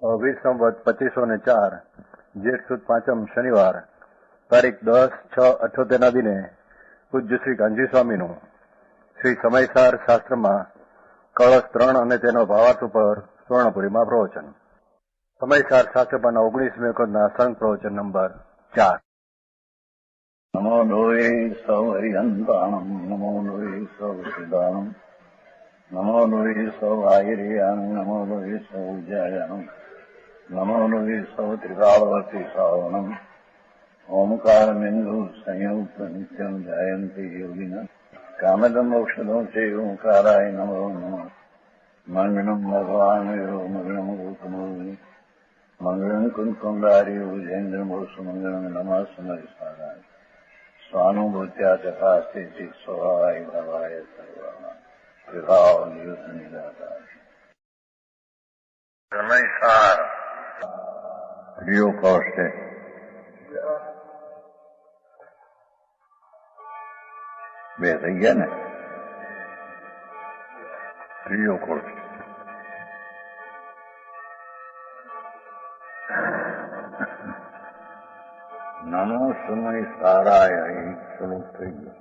વિશ્વવત 2504 જેઠ સુદ 5મ શનિવાર તારીખ 10/6/78ના દિને પૂજ્ય શ્રી ગાંધી સ્વામીનું શ્રી સમયસાર શાસ્ત્રમાં કળશ 3 અને તેનો ભાવાર્થ ઉપર સુવર્ણપુરીમાં પ્રવચન. સમયસાર શાસ્ત્ર પરના 19મી વખતના સંઘ પ્રવચન નંબર 4. નમો લોહે સૌ હરિહંતાણમ નમો લોહે સૌ સિદ્ધાણમ નમો લોહે સૌ આયર્યાણમ નમો લોહે સૌ ઉજ્જાયાણમ નમો લોહે સૌ ત્રિકાવતી શ્રાવણમ ઓમકારમેન્દુ સંયુક્ત નિત્યમ જાયંતી યોગિના કામદમ ઔષધો છે ઓંકારાય નમો નમઃ મંગળમ ભગવાન મંગળમ ગૌતમો મંગળમ કુંકુંડારી ઉજેન્દ્રમોષ મંગળમ નમઃ સમયસારાય સ્વાનુભૂત્યા ચકાસ્તે સ્વભાવાય ભવાય સર્વા વિભાવ નિયુદ્ધ નિરાકાર સમયસાર પ્રિયો કોષ્ટે બે થઈ ગયા ને પ્રિયો કોષ્ટે નમો સમય સારાય અહીં શ્લોક થઈ ગયો.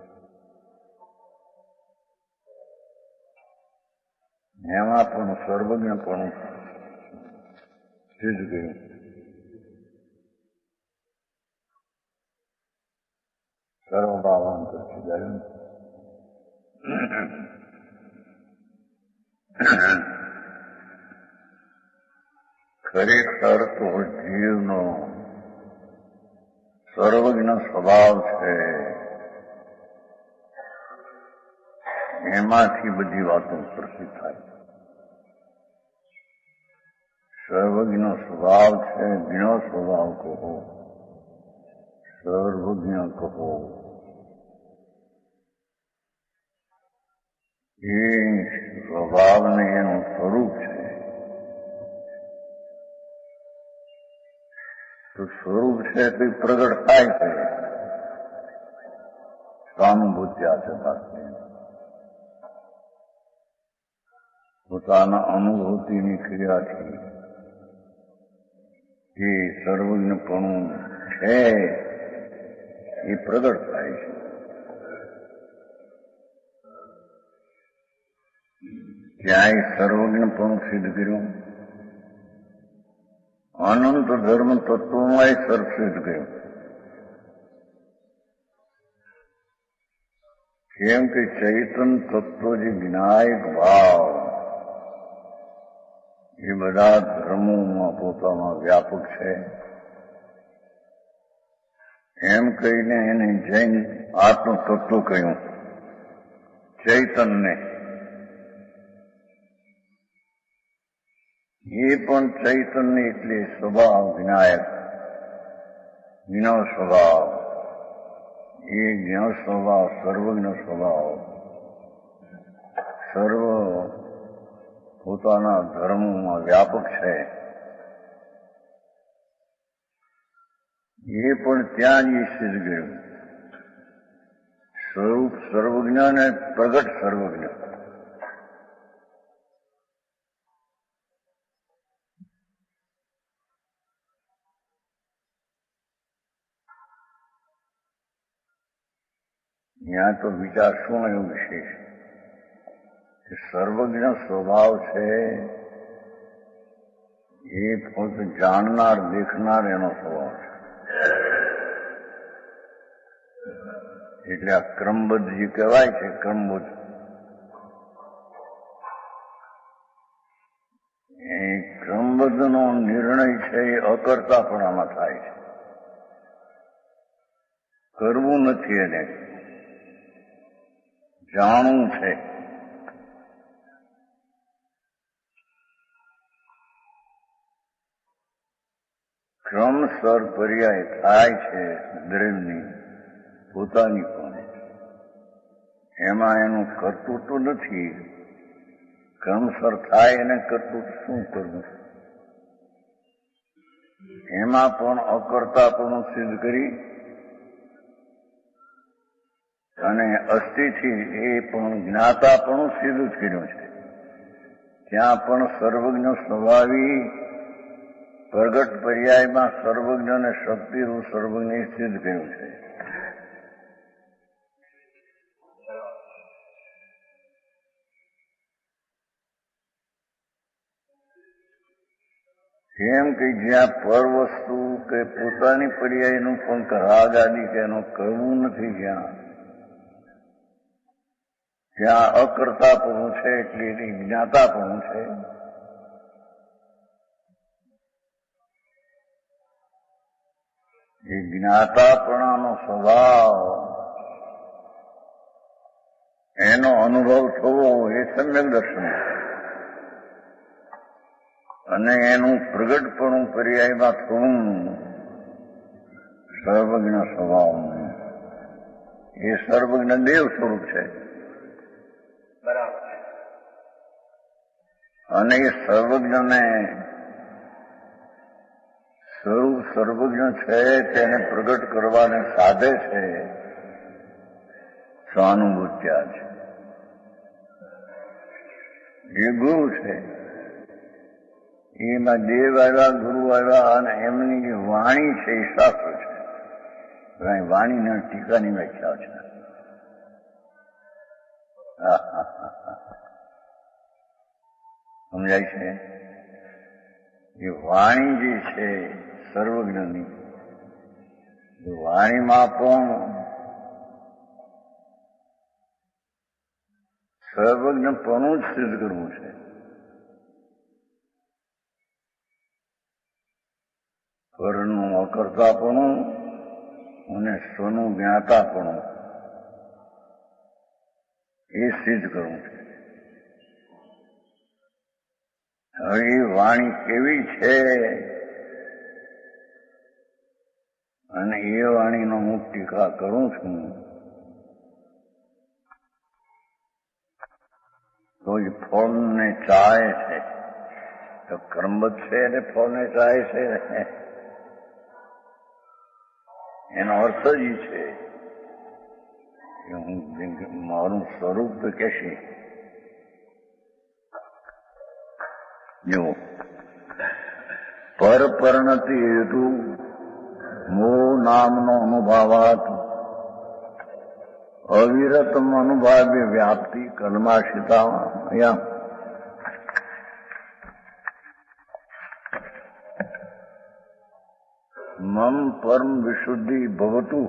એમાં પણ સર્વજ્ઞપણું સિદ્ધ ગયું. સર્વભાવાંતર સિદ્ધાયું. ખરેખર તો જીવનો સર્વજ્ઞ સ્વભાવ છે, એમાંથી બધી વાતો પ્રસિદ્ધ થાય. સર્વજ્ઞ સ્વભાવ છે, જ્ઞ સ્વભાવ કહો, સર્વજ્ઞ કહો, એ સ્વભાવને એનું સ્વરૂપ છે. તો સ્વરૂપ છે તે પ્રગટ થાય છે સ્વાનુભૂત્યા છતાં પોતાના અનુભૂતિની ક્રિયાથી જે સર્વજ્ઞપણું છે એ પ્રગટ થાય છે. ક્યાંય સર્વજ્ઞપણું સિદ્ધ કર્યું, અનંત ધર્મ તત્વોમાં સર્વ સિદ્ધ ગયું. કેમ કે ચૈતન તત્વ જે વિનાયક ભાવ એ બધા ધર્મોમાં પોતામાં વ્યાપક છે એમ કહીને એને જૈન આત્મ તત્વ કહ્યું. ચૈતનને એ પણ ચૈતન્ય એટલે સ્વભાવ વિનાયક, વિનો સ્વભાવ, એ જ્ઞ સ્વભાવ, સર્વજ્ઞ સ્વભાવ, સર્વ પોતાના ધર્મોમાં વ્યાપક છે. એ પણ ત્યાં જ સિદ્ધ ગયું. સ્વરૂપ સર્વજ્ઞ ને પ્રગટ સર્વજ્ઞ. ત્યાં તો વિચાર શું એવું વિશેષ કે સર્વજ્ઞ સ્વભાવ છે એ ફક્ત જાણનાર દેખનાર એનો સ્વભાવ છે. એટલે આ ક્રમબદ્ધ જે કહેવાય છે, ક્રમબદ્ધ, એ ક્રમબદ્ધનો નિર્ણય છે એ અકર્તાપણામાં થાય છે. કરવું નથી, એને જાણવું છે. ક્રમસર પર્યાય થાય છે દરેકની પોતાની પણ, એમાં એનું કર્તૃત્વ નથી. ક્રમસર થાય એને કર્તૃત્વ શું કરવું, એમાં પણ અકર્તાપણું સિદ્ધ કરી અને અસ્થિથી એ પણ જ્ઞાતાપણું સિદ્ધ જ કર્યું છે. ત્યાં પણ સર્વજ્ઞ સ્વભાવી પ્રગટ પર્યાયમાં સર્વજ્ઞ અને શક્તિરૂપ સર્વજ્ઞ સિદ્ધ કર્યું છે. કેમ કે જ્યાં પર વસ્તુ કે પોતાની પર્યાયનું પણ રાગ આદિ કે એનું કરવું નથી, ત્યાં અકર્તાપણું છે, એટલે એની જ્ઞાતાપણું છે. એ જ્ઞાતાપણાનો સ્વભાવ એનો અનુભવ થવો એ સમ્યક દર્શન છે. અને એનું પ્રગટપણું પર્યાયમાં થવું સર્વજ્ઞ સ્વભાવનું, એ સર્વજ્ઞ દેવ સ્વરૂપ છે. બરાબર. અને એ સર્વજ્ઞને સ્વરૂપ સર્વજ્ઞ છે તેને પ્રગટ કરવાને સાધે છે સ્વાનુભૂત્યા છે. એ ગુરુ છે. એમાં દેવ આવ્યા, ગુરુ આવ્યા, અને એમની જે વાણી છે એ શાસ્ત્ર છે. વાણીના ટીકાની વ્યાખ્યા છે. સમજાય છે? એ વાણી જે છે સર્વજ્ઞની, વાણીમાં પણ સર્વજ્ઞપણું જ સિદ્ધ કરવું છે. પરનું અકર્તાપણું અને સ્વનું જ્ઞાતાપણું એ સિદ્ધ કરવું છે. હવે એ વાણી કેવી છે અને એ વાણીનો હું ટીકા કરું છું, તો એ ફળને ચાહે છે. તો કર્મબદ્ધ છે અને ફળને ચાહે છે. એનો અર્થ જ છે કે હું મારું સ્વરૂપ તો કહેશે. જો પરપરણતિ હેતુ મો નામનો અનુભાવાત અવિરતમ અનુભાવ્ય વ્યાપ્તિ કલ્માશિતા મમ પરમ વિશુદ્ધિ ભવતુ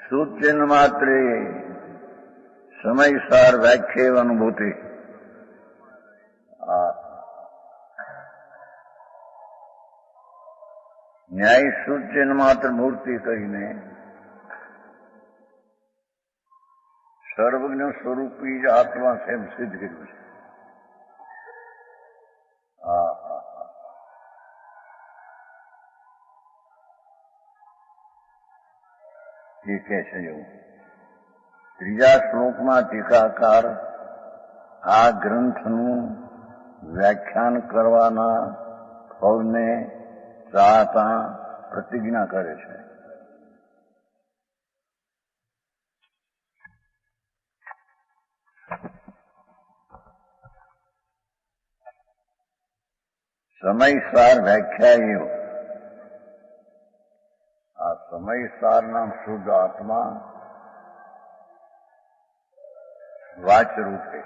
સુચિહ્ન માત્રે સમયસાર વ્યાખ્યેવ અનુભૂતિ. ન્યાય સુચિહ્ન માત્ર મૂર્તિ કહીને સર્વજ્ઞ સ્વરૂપી જ આત્મા છે એમ સિદ્ધ કર્યું છે. એ કહે છે. એવું ત્રીજા શ્લોકમાં ટીકાકાર આ ગ્રંથનું વ્યાખ્યાન કરવાના ફળને ચાહતા પ્રતિજ્ઞા કરે છે. સમયસાર વ્યાખ્યા એવ. આ સમયસારના શુદ્ધ આત્મા વાચ રૂપે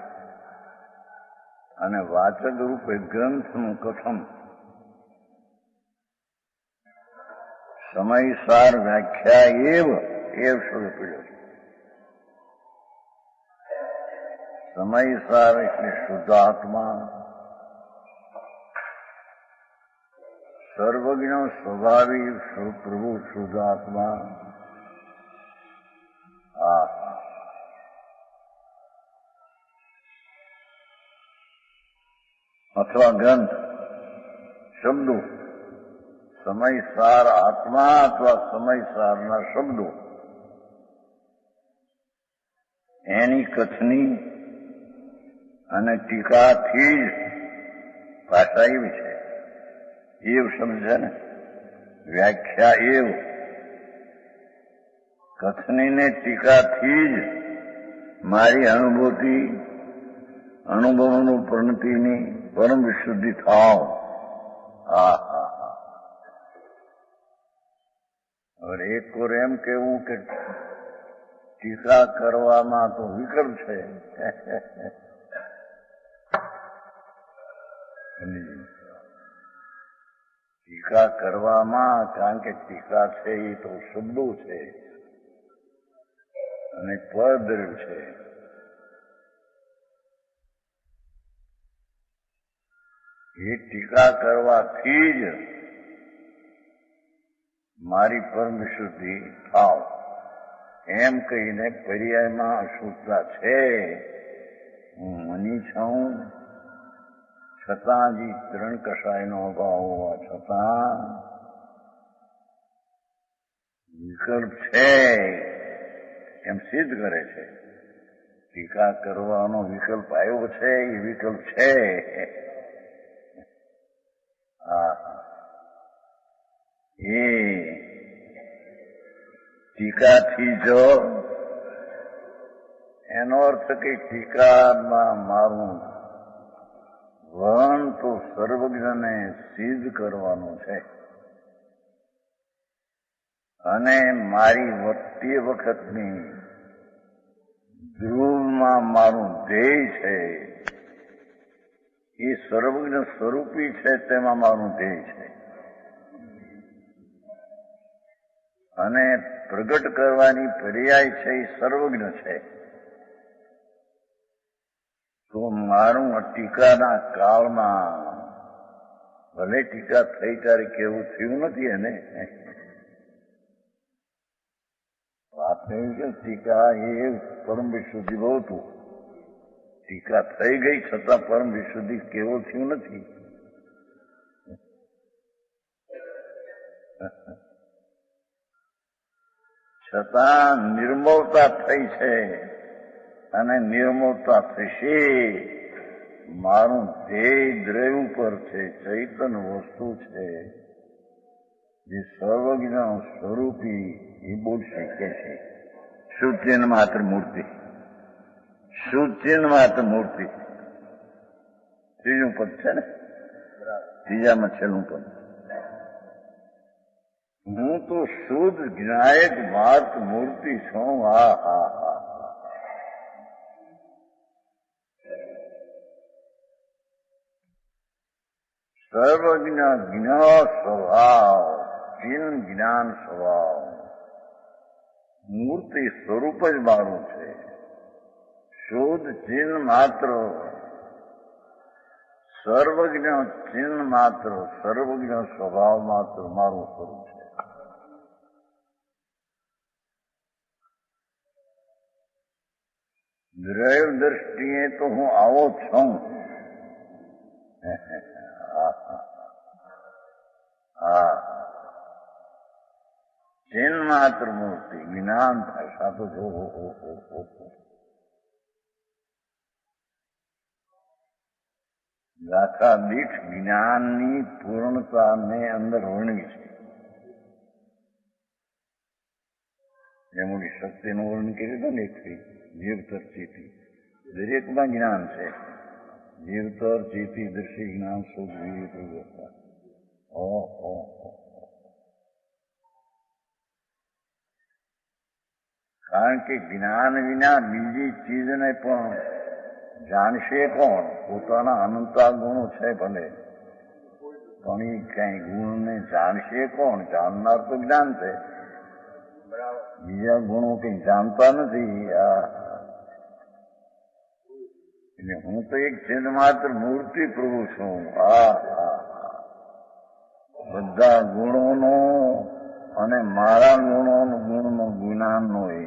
અને વાચક રૂપે ગ્રંથનું કથન સમયસાર વ્યાખ્યા એવ શબ્દ પીડ્યો છે. સમયસાર એટલે શુદ્ધ આત્મા, સર્વજ્ઞ સ્વભાવી પ્રભુ શુદ્ધ આત્મા. અથવા ગ્રંથ શબ્દો, સમયસાર આત્મા અથવા સમયસારના શબ્દો એની કથની અને ટીકાથી જ ભાષા એવી છે. એવ શબ્દ છે ને, વ્યાખ્યા એવ. કથનીને ટીકાથી જ મારી અનુભવનું પ્રણતિની પરમ વિશુદ્ધિ થાવ હા હા હા. હવે એક કોર એમ કેવું કે ટીકા કરવામાં તો વિકલ્પ છે. ટીકા કરવામાં, કારણ કે ટીકા છે એ તો શબ્દો છે અને પદ છે. એ ટીકા કરવાથી જ મારી પરમ શુદ્ધિ થાવ એમ કહીને પર્યાયમાં અશુદ્ધતા છે. હું મની છું, છતાં જ ત્રણ કષાયનો અભાવ હોવા છતાં વિકલ્પ છે એમ સિદ્ધ કરે છે. ટીકા કરવાનો વિકલ્પ આવ્યો છે, એ વિકલ્પ છે. એ ટીકાથી જો એનો અર્થ કે ટીકામાં મારું વહન તો સર્વજ્ઞને સિદ્ધ કરવાનું છે અને મારી તે વખતની ધ્રુવમાં મારું ધ્યેય છે એ સર્વજ્ઞ સ્વરૂપી છે, તેમાં મારું ધ્યેય છે અને પ્રગટ કરવાની પર્યાય છે એ સર્વજ્ઞ છે. તો મારું આ ટીકાના કાળમાં ભલે ટીકા થઈ ત્યારે કેવું થયું નથી. એને વાત એવી કે ટીકા એ પરમ વિશુદ્ધિ બહુ હતું. ટીકા થઈ ગઈ છતાં પરમ વિશુદ્ધિ કેવો થયું નથી. છતાં નિર્મળતા થઈ છે અને નિર્મળતા થશે. મારું ધ્યેય દ્રવ્ય ઉપર છે, ચૈતન્ય વસ્તુ છે જે સર્વજ્ઞ સ્વરૂપી એ બોલશે કે છે શુદ્ધચિહ્ન માત્ર મૂર્તિ. શુદ્ધચિહ્ન માત્ર મૂર્તિ ત્રીજું પદ છે ને, ત્રીજામાં છેલ્લું પદ. હું તો શુદ્ધ જ્ઞાયક માત્ર મૂર્તિ છું. હા હા હા. સર્વજ્ઞ જ્ઞ સ્વભાવ, ચિહ્ન જ્ઞાન સ્વભાવ, મૂર્તિ સ્વરૂપ જ મારું છે. શુદ્ધ ચિહ્ન માત્ર, સર્વજ્ઞ ચિહ્ન માત્ર, સર્વજ્ઞ સ્વભાવ માત્ર મારું સ્વરૂપ છે. દ્રવ્ય દ્રષ્ટિએ તો હું આવો છું. ચિહ્ન માત્ર મૂર્તિ, જ્ઞાન ભાષા તો જો ગાથા દીઠ જ્ઞાનની પૂર્ણતાને અંદર વર્ણવી છે. જેમની શક્તિનું વર્ણન કર્યું હતું ને, એકથી જીવતર ચીતી દરેકમાં જ્ઞાન છે. જીવતર ચીતી દર્શી જ્ઞાન સુખ વિવેક વ્યવસ્થા. કારણ કે જ્ઞાન વિના બીજી ચીજને પણ જાણશે કોણ? પોતાના અનંતા ગુણો છે ભલે, પણ એ કઈ ગુણને જાણશે કોણ? જાણનાર તો જ્ઞાન છે, બીજા ગુણો કઈ જાણતા નથી. એટલે હું તો એક ચિહ્ન માત્ર મૂર્તિ પ્રભુ છું. બધા ગુણોનો અને મારા ગુણનો જ્ઞાનનો એ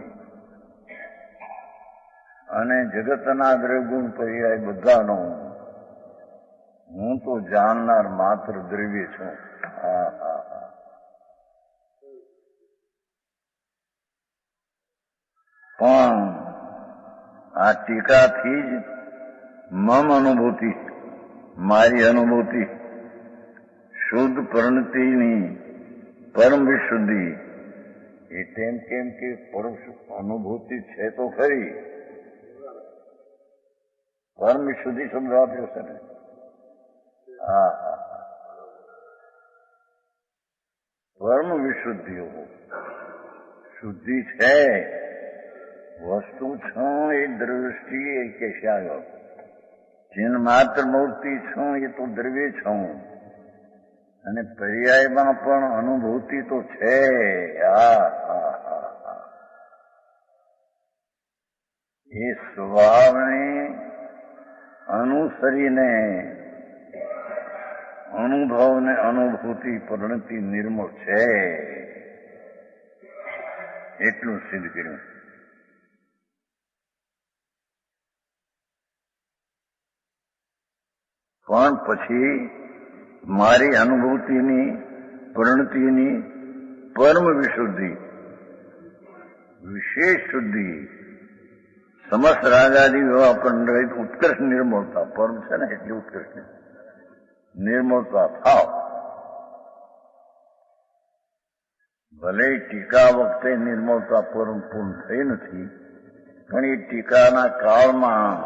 અને જગતના દ્રવ્યગુણ પર્યાય બધાનો હું તો જાણનાર માત્ર દ્રવ્ય છું. પણ આ ટીકાથી જ મમ અનુભૂતિ, મારી અનુભૂતિ શુદ્ધ પરિણતિની પરમ વિશુદ્ધિ એ તેમ કેમ કે પરમ અનુભૂતિ છે તો ખરી. પરમ વિશુદ્ધિ શબ્દ આપ્યો છે ને. પરમ વિશુદ્ધિઓ શુદ્ધિ છે વસ્તુ છું એ દ્રષ્ટિ એ કેશાયો ચિન્હ માત્ર મૂર્તિ છું એ તો દ્રવ્ય છું અને પર્યાયમાં પણ અનુભૂતિ તો છે. એ સ્વભાવને અનુસરીને અનુભવને અનુભૂતિ પરિણતિ નિર્મળ છે એટલું સિદ્ધ કર્યું. પણ પછી મારી અનુભૂતિની પરિણતિની પરમ વિશુદ્ધિ વિશેષ શુદ્ધિ સમસ્ત રાગાદી વિવાહ રહિત ઉત્કર્ષ નિર્મળતા પરમ છે ને એટલી ઉત્કર્ષ નિર્મળતા થાવ. ભલે ટીકા વખતે નિર્મળતા પરમ પૂર્ણ થઈ નથી પણ એ ટીકાના કાળમાં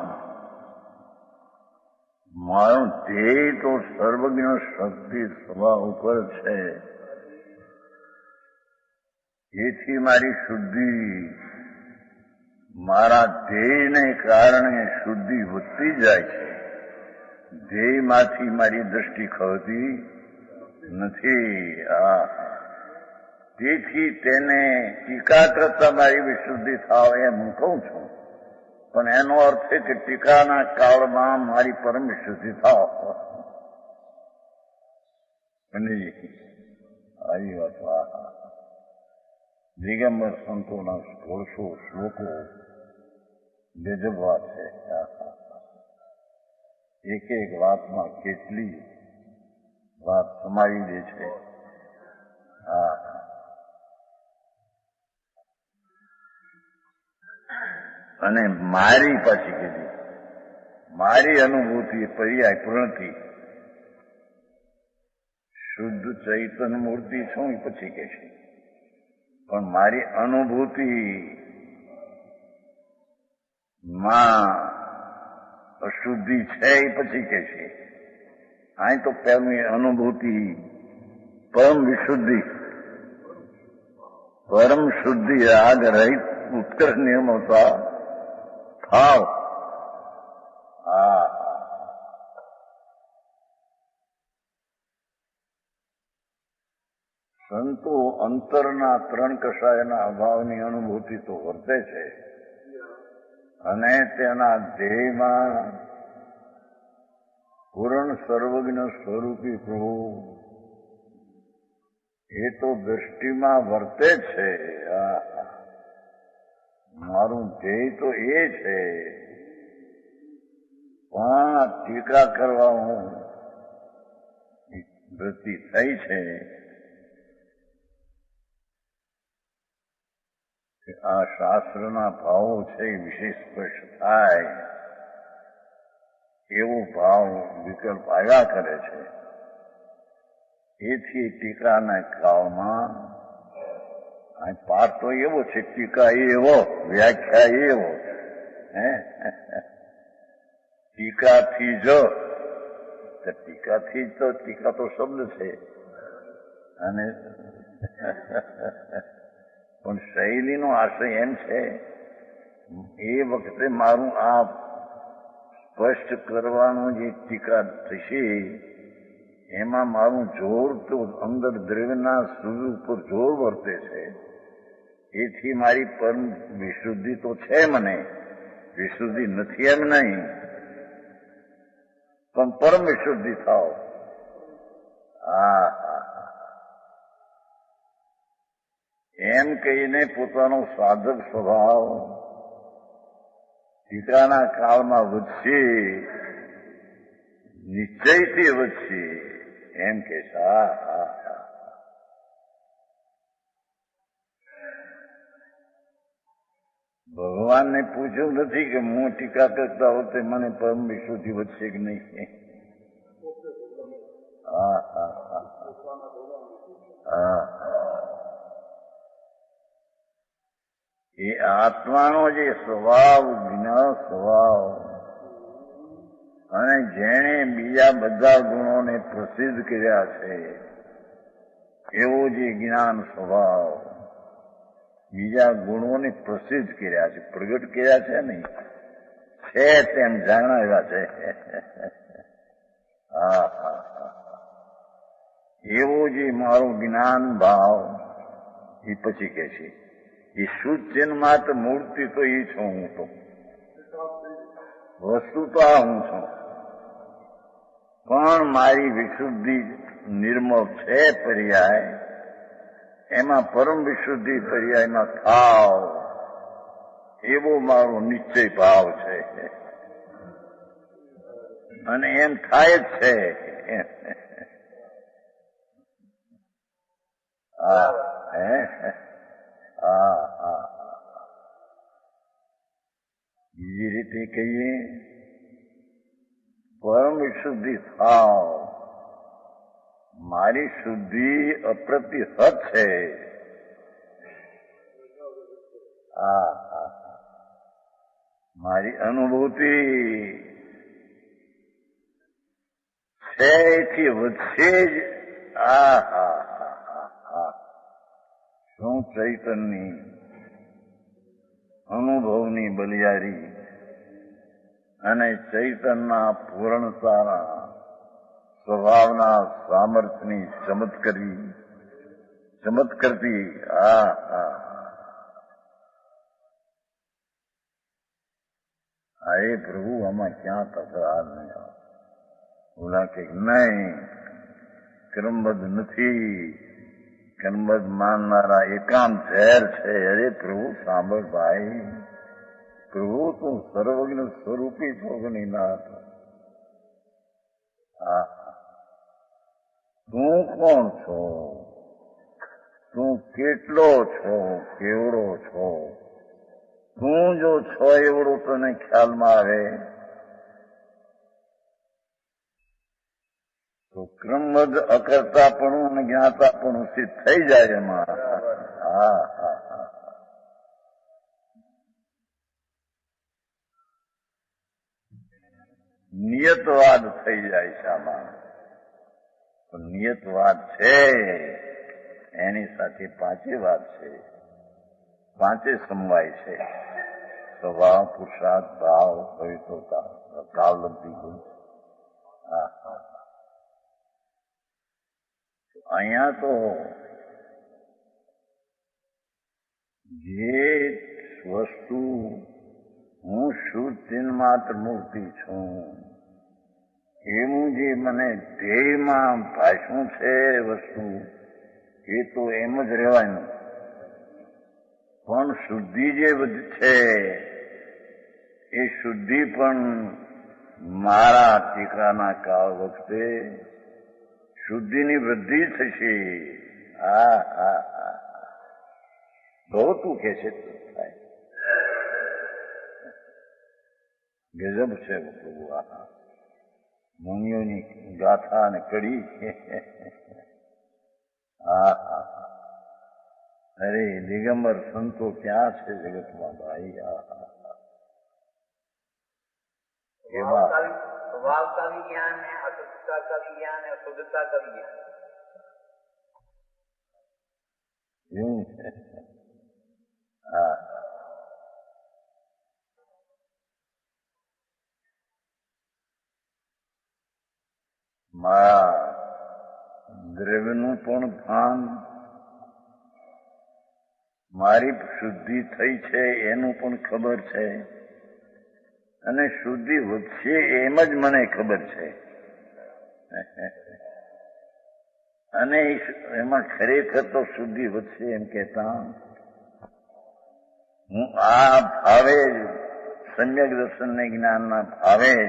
મારો ધ્યેય તો સર્વજ્ઞ શક્તિ સ્વભાવ ઉપર છે. એથી મારી શુદ્ધિ મારા ધ્યેયને કારણે શુદ્ધિ વધતી જાય છે. ધ્યેયમાંથી મારી દ્રષ્ટિ ખવતી નથી. તેથી તેને ટીકા કરતા મારી વિશુદ્ધિ થાવ એમ હું કહું છું. પણ એનો અર્થ છે કે ટીકાના કાળમાં મારી પરમ વિશુદ્ધિ થાવ. આવી વાત દિગંબર સંતોના 1600 શ્લોકો ગજબ વાત છે. એક એક વાતમાં કેટલી વાત સમાવી દે છે. અને મારી પાછી કીધી મારી અનુભૂતિ પર્યાય પ્રણતિ શુદ્ધ ચૈતન્ય મૂર્તિ છું એ પછી કે છે. પણ મારી અનુભૂતિ માં અશુદ્ધિ છે એ પછી કે છે. અહીં તો પહેલી અનુભૂતિ પરમ વિશુદ્ધિ પરમ શુદ્ધિ રાગ રહિત ઉત્કર્ષ નિર્મળતા થાવ. સંતો અંતરના 3 કષાયના અભાવની અનુભૂતિ તો વર્તે છે અને તેના ધ્યેયમાં પૂર્ણ સર્વજ્ઞ સ્વરૂપી પ્રભુ એ તો દ્રષ્ટિમાં વર્તે છે. મારું ધ્યેય તો એ છે પણ ટીકા કરવા હું વૃત્તિ થઈ છે કે આ શાસ્ત્રના ભાવો છે એ વિશેષ સ્પષ્ટ થાય એવો ભાવ વિકલ્પ આવ્યા કરે છે. એથી ટીકાના કાળમાં પાઠ તો એવો છે ટીકા એવો વ્યાખ્યા એવો ટીકાથી જ ટીકાથી તો ટીકા તો શબ્દ છે અને પણ શૈલીનો આશય એમ છે એ વખતે મારું આ સ્પષ્ટ કરવાનું જે ટીકા થશે એમાં મારું જોર તો અંદર દ્રવ્યના સ્વરૂપ ઉપર જોર વર્તે છે. એથી મારી પરમ વિશુદ્ધિ તો છે. મને વિશુદ્ધિ નથી એમ નહીં પણ પરમ વિશુદ્ધિ થાવ. એમ કહીને પોતાનો સાધક સ્વભાવ ટીકાના કાળમાં વધશે નિશ્ચયથી વધશે એમ કે ભગવાનને પૂછ્યું નથી કે હું ટીકા કરતા વખતે મને પરમ વિશુદ્ધિ વધશે કે નહીં. એ આત્માનો જે સ્વભાવ જ્ઞાન સ્વભાવ અને જેણે બીજા બધા ગુણોને પ્રસિદ્ધ કર્યા છે એવો જે જ્ઞાન સ્વભાવ બીજા ગુણોને પ્રસિદ્ધ કર્યા છે, પ્રગટ કર્યા છે નહીં, છે તેમ જાણાવ્યા છે. હા હા હા, એવો જે મારો જ્ઞાન ભાવ એ પછી કે છે એ શુદ્ધ ચિન્હ માત્ર મૂર્તિ તો એ છું હું, તો વસ્તુ તો આ હું છું, પણ મારી વિશુદ્ધિ નિર્મળ છે પર્યાય, એમાં પરમ વિશુદ્ધિ પર્યાયમાં થાવ એવો મારો નિશ્ચય ભાવ છે, અને એમ થાય જ છે. બીજી રીતે કહીએ, પરમ વિશુદ્ધિ થાવ, મારી શુદ્ધિ અપ્રતિહત છે. મારી અનુભૂતિ છે એથી વધશે જ. શું ચૈતનની અનુભવની બલિયારી અને ચૈતનના પૂર્ણતાના સ્વભાવના સામર્થ્યની ચમત્કરતી એ પ્રભુ આમાં ક્યાં તકરાર નહીં આવે. બોલા કે નહીં, ક્રમબદ્ધ નથી, ક્રમબદ્ધ માનનારા એકાંત ઝેર છે. અરે પ્રભુ સાંભળ ભાઈ, પ્રભુ તું સર્વજ્ઞ સ્વરૂપી છો કે નહીં નાથ? તું કોણ છો? તું કેટલો છો? કેવડો છો? તું જો છો એવડો તને ખ્યાલમાં આવે તો ક્રમબદ્ધ અકર્તાપણું અને જ્ઞાતાપણું સિદ્ધ થઈ જાય એમાં. નિયતવાદ થઈ જાય છે આમાં. નિયતવાદ છે એની સાથે પાંચે વાત છે, પાંચે સમવાય છે: સ્વભાવ, પુરુષાર્થ, ભાવ, પવિત્રતા, કાલલબ્ધિ ગુણ. અહીંયા તો જે વસ્તુ હું શુદ્ધ ચિન્હ માત્ર મૂર્તિ છું એવું જે મને ધ્યેયમાં ભાષવું છે વસ્તુ, એ તો એમ જ રહેવાનું. પણ શુદ્ધિ જે છે એ શુદ્ધિ પણ મારા ટીકાના કાળ વખતે શુદ્ધિની વૃદ્ધિ થશે. બહુ તું કે છે થાય ગજબ છે પ્રભુ. મુનિઓની ગાથા અને કડી. અરે દિગંબર સંતો ક્યાં છે જગતમાં ભાઈ? स्वभाव का भी ज्ञान है, अशुद्धता का भी ज्ञान है, शुद्धता का भी ज्ञान है. મારા દ્રવ્યનું પણ ભાન, મારી શુદ્ધિ થઈ છે એનું પણ ખબર છે, અને શુદ્ધિ વધશે એમ જ મને ખબર છે. અને એમાં ખરેખર તો શુદ્ધિ વધશે એમ કહેતા હું આ ભાવે જ, સમ્યક દર્શનને જ્ઞાનના ભાવે જ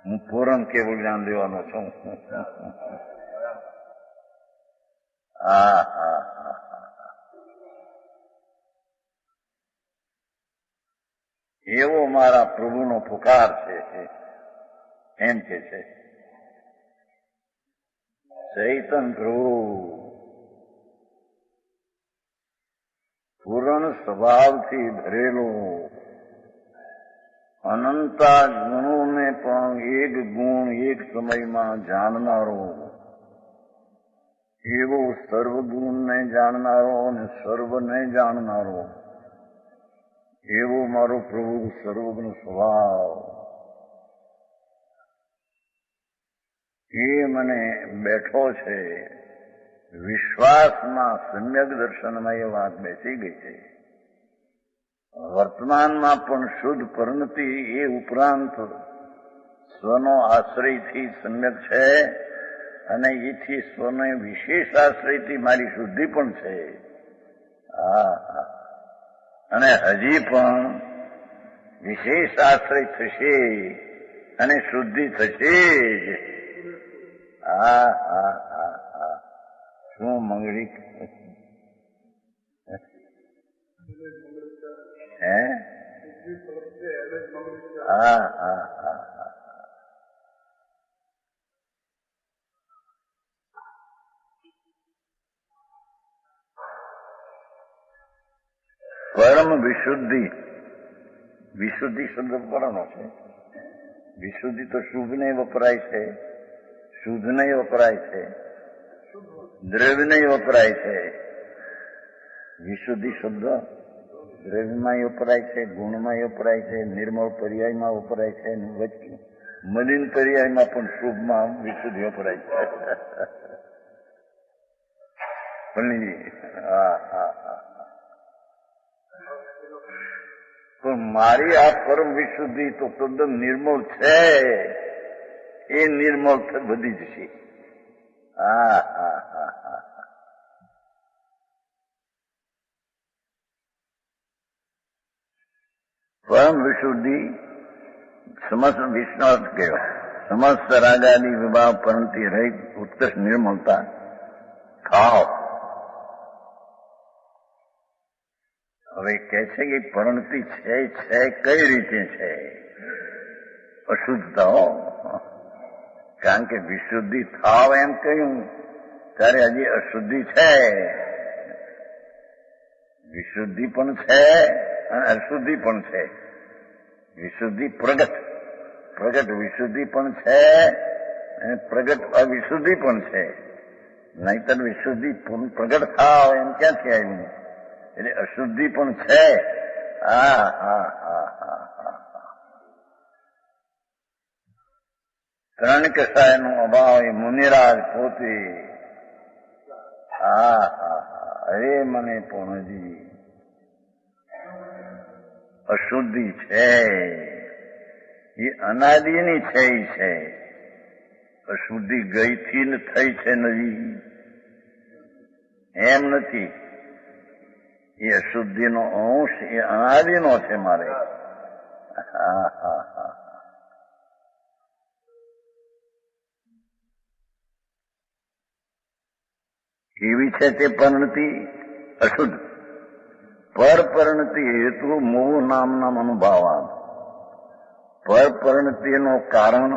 હું પૂર્ણ કેવું જ્ઞાન લેવાનો છું. એવો મારા પ્રભુનો પુકાર છે એમ કે છે. ચૈતન પ્રભુ પૂર્ણ સ્વભાવથી ભરેલો, અનંતા ગુણોને પણ એક ગુણ એક સમયમાં જાણનારો, એવો સર્વગુણને જાણનારો અને સર્વને જાણનારો એવો મારો પ્રભુ સર્વગુણ સ્વભાવ એ મને બેઠો છે. વિશ્વાસમાં સમ્યક દર્શનમાં એ વાત બેસી ગઈ છે. વર્તમાનમાં પણ શુદ્ધ પરિણતિ એ ઉપરાંત સ્વનો આશ્રયથી સમ્યક છે અને એથી સ્વને વિશેષ આશ્રયથી મારી શુદ્ધિ પણ છે. અને હજી પણ વિશેષ આશ્રય થશે અને શુદ્ધિ થશે જ. શું મંગળી હે? પરમ વિશુદ્ધિ. વિશુદ્ધિ શબ્દ પરનો છે. વિશુદ્ધિ તો શુભ ને વપરાય છે, શુદ્ધ નહીં વપરાય છે, દ્રવ્ય નહીં વપરાય છે. વિશુદ્ધિ શબ્દ દ્રવ્યમાં વપરાય છે, ગુણમાં વપરાય છે, નિર્મળ પર્યાયમાં વપરાય છે, મલિન પર્યાયમાં પણ શુભમાં વિશુદ્ધિ વપરાય છે. પણ મારી આ પરમ વિશુદ્ધિ તો તદ્દન નિર્મળ છે. એ નિર્મળ બધી જ છે. પરમ વિશુદ્ધિ સમસ્ત વિષ્ણુ કહેવાય. સમસ્ત રાગાદી વિભાવ પરંતી રહિત ઉત્કૃષ્ટ નિર્મળતા થાવ. હવે કે છે કે પરણતિ છે કઈ રીતે છે? અશુદ્ધતા. કારણ કે વિશુદ્ધિ થાવ એમ કહ્યું ત્યારે હજી અશુદ્ધિ છે. વિશુદ્ધિ પણ છે અને અશુદ્ધિ પણ છે. વિશુદ્ધિ પ્રગટ વિશુદ્ધિ પણ છે અને પ્રગટ અવિશુદ્ધિ પણ છે. નહીતર વિશુદ્ધિ પ્રગટ થાવ એમ ક્યાંથી આવ્યું? એટલે અશુદ્ધિ પણ છે. ત્રણ કસાયનો અભાવ એ મુનિરાજ પોતે. અરે મને પૂર્ણજી અશુદ્ધિ છે એ અનાદિની છે. અશુદ્ધિ ગઈથી ને થઈ છે નવી એમ નથી. એ અશુદ્ધિનો અંશ એ અનાદિનો છે મારે. કેવી છે તે પરિણતિ? અશુદ્ધ. પર પરિણતિ હેતુ મોહ નામના અનુભાવાન. પર પરિણતિનું કારણ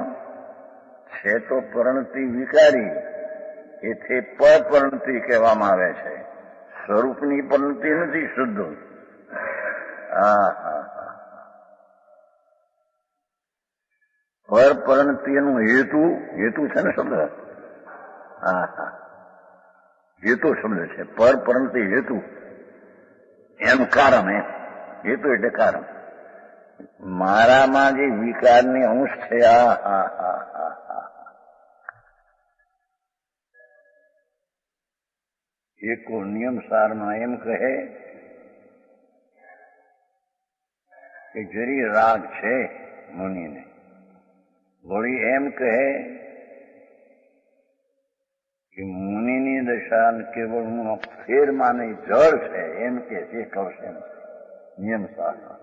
છે તો પરિણતિ વિકારી, એથી પર પરિણતિ કહેવામાં આવે છે. સ્વરૂપની પરિણતિ નથી શુદ્ધ. પર પરિણતિનું હેતુ છે ને શબ્દ. હેતુ શબ્દ છે. પર પરિણતિ હેતુ એનું કારણ. હેતુ એટલે કારણ. મારામાં જે વિકારની અંશ છે એકો નિયમ સારમાં એમ કહે કે જરી રાગ છે મુનિને. વળી એમ કહે કે મુનિની દશા કેવળ હું ફેરમાં નહીં જળ છે એમ કે જે કહશે નિયમ સારમાં.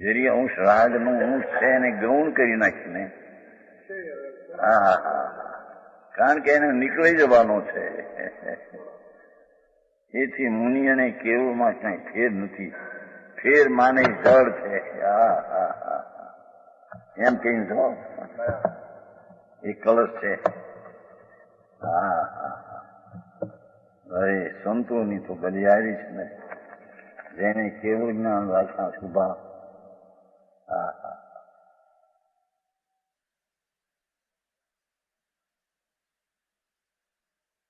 જરી અંશ રાગનો અંશ છે એને ગૌણ કરી નાખીને. કારણ કે એને નીકળી જવાનો છે. એથી મુનિ અને કેવળમાં કઈ ફેર નથી. ફેર માને જળ છે એમ કહીને જો એ કલશ છે. અરે સંતોની તો બલિયારી છે ને, જેને કેવું જ્ઞાન રાખ્યા શુભા.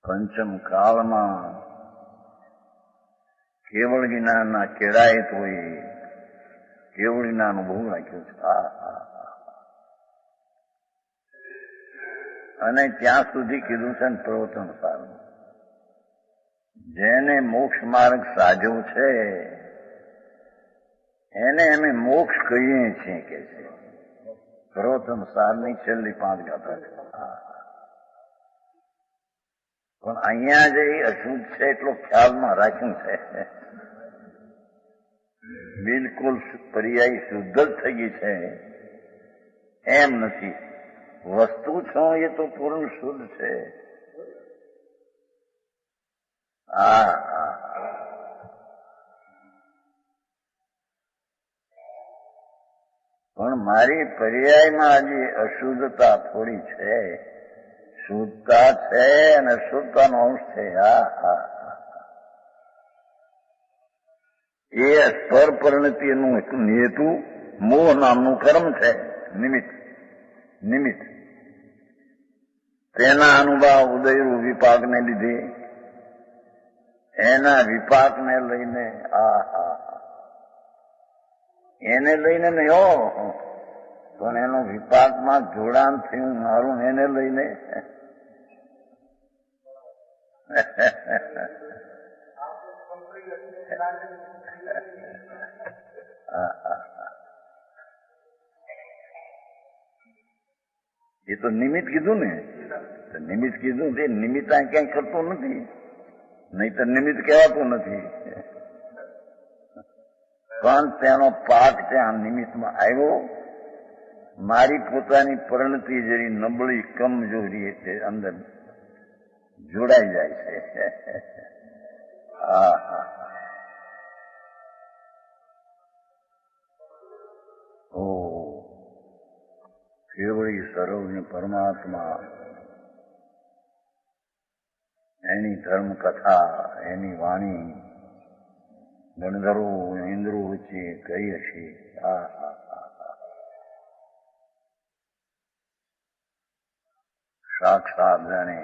પંચમ કાળમાં કેવળ જ્ઞાનના કેળાએ તો એ કેવળ જ્ઞાન બહુ રાખ્યું છે. અને ત્યાં સુધી કીધું છે ને પ્રવચન સારું, જેને મોક્ષ માર્ગ સાજ્યો છે એને અમે મોક્ષ કહીએ છીએ કે છે. પ્રવચન સારની છેલ્લી 5 ગાથા છે. પણ અહીંયા જે અશુદ્ધ છે એટલો ખ્યાલમાં રાખ્યું છે. બિલકુલ પર્યાય શુદ્ધ જ થઈ ગઈ છે એમ નથી. વસ્તુ છો એ તો પૂર્ણ શુદ્ધ છે. પણ મારી પર્યાયમાં હજી અશુદ્ધતા થોડી છે. શુદ્ધતા છે અને શુદ્ધતાનો અંશ છે. એ સ્પર પરિણતિનું હેતુ મોહ નામનું કર્મ છે. નિમિત્ત તેના અનુભવ ઉદયરૂ વિપાકને લીધે એના વિપાકને લઈને એને લઈને નહીં હો, પણ એનો વિપાકમાં જોડાણ થયું મારું એને લઈને. એ તો નિમિત્ત કીધું ને, નિમિત્ત કીધું તે નિમિત્ત ક્યાંય કરતું નથી, નહીં તો નિમિત્ત કહેવાતું નથી. પણ તેનો પાક ત્યાં નિમિત્તમાં આવ્યો. મારી પોતાની પરિણતિ જેવી નબળી કમજોરી તે અંદર જોડાઈ જાય છે. કેવળી સર્વજ્ઞ પરમાત્મા, એની ધર્મ કથા, એની વાણી ગણધરો ઇન્દ્રો વચ્ચે કઈ હશે. સાક્ષાત જાણે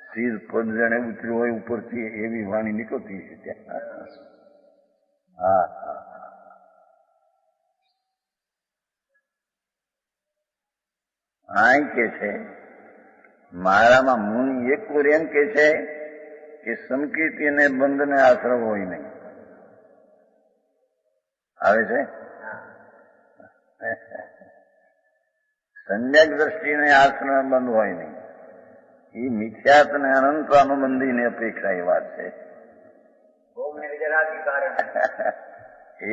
સીધ પદ જાણે ઉતર્યું હોય ઉપરથી એવી વાણી નીકળતી છે ત્યાં. આ કે છે મારામાં મુનિ એક વાર એમ કે છે કે સંકીર્તિ અને બંધને આશ્રમ હોય નહીં. આવે છે સમ્યક દ્રષ્ટિને આશ્રમ બંધ હોય નહીં. એ મિથ્યાત અને અનંતાનુબંધીની અપેક્ષા એ વાત છે.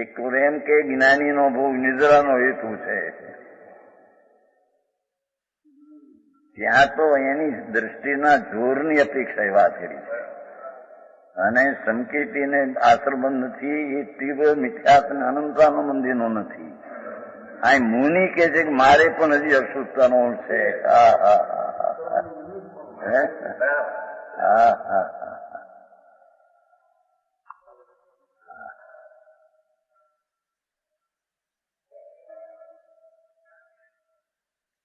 એક વાર એમ કે જ્ઞાનીનો ભોગ નિદ્રાનો હેતુ છે. ત્યાં તો એની દ્રષ્ટિના જોરની અપેક્ષા એ વાત કરી છે. અને સંકેતીને આશ્રબંધ નથી એ તીવ્ર મિથ્યાત અને અનંતાનુબંધીનો નથી. આ મુનિ કે છે કે મારે પણ હજી અશુદ્ધતાનો છે.